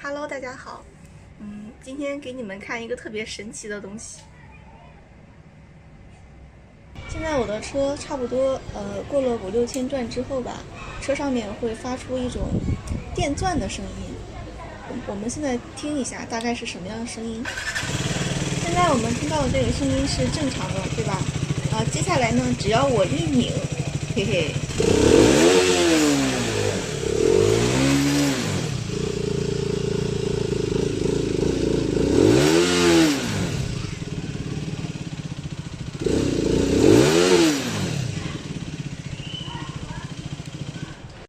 Hello，大家好。今天给你们看一个特别神奇的东西。现在我的车差不多过了5、6千转之后吧，车上面会发出一种电钻的声音。我们现在听一下，大概是什么样的声音？现在我们听到的这个声音是正常的，对吧？接下来呢，只要我一拧，嘿嘿。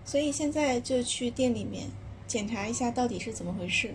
所以现在就去店里面检查一下到底是怎么回事。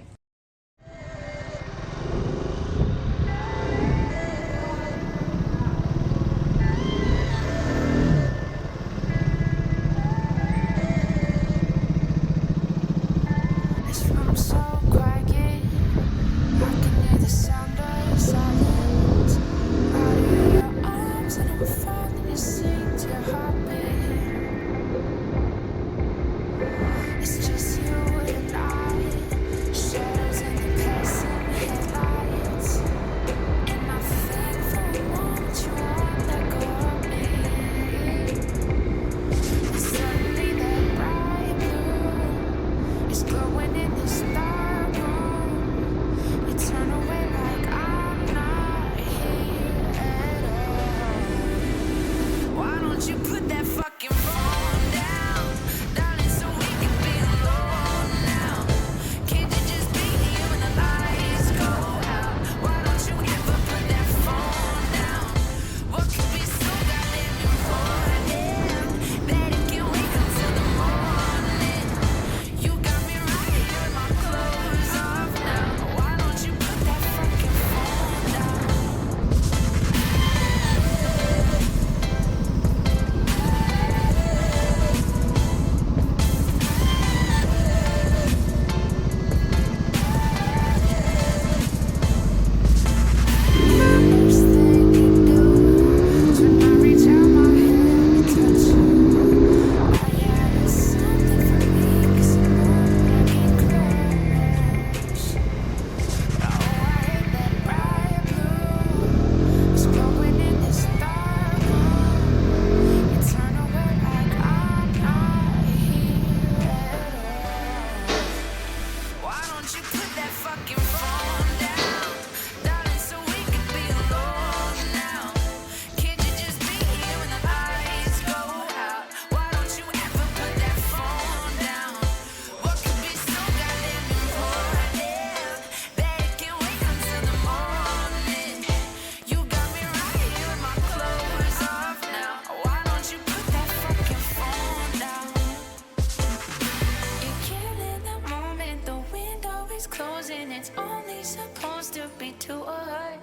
It's only supposed to be to us.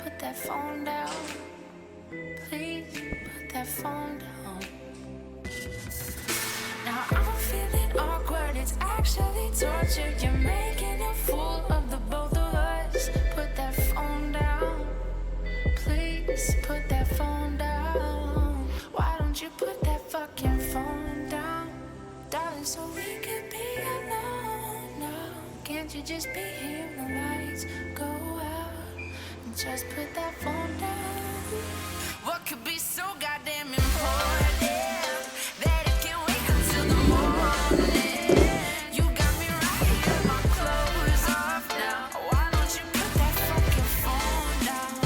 Put that phone down. Please put that phone down. Now I'm feeling awkward. It's actually torture. You're making a fool of the both of us. Put that phone down. Please put that phone down. Why don't you put that fucking phone down, darling, so we could be alone now? Can't you just be here when the lights go out and just put that phone down? What could be so goddamn important that it can wait until the morning? You got me right here, my clothes off now. Why don't you put that fucking phone down?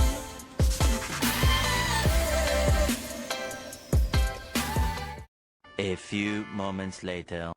A few moments later.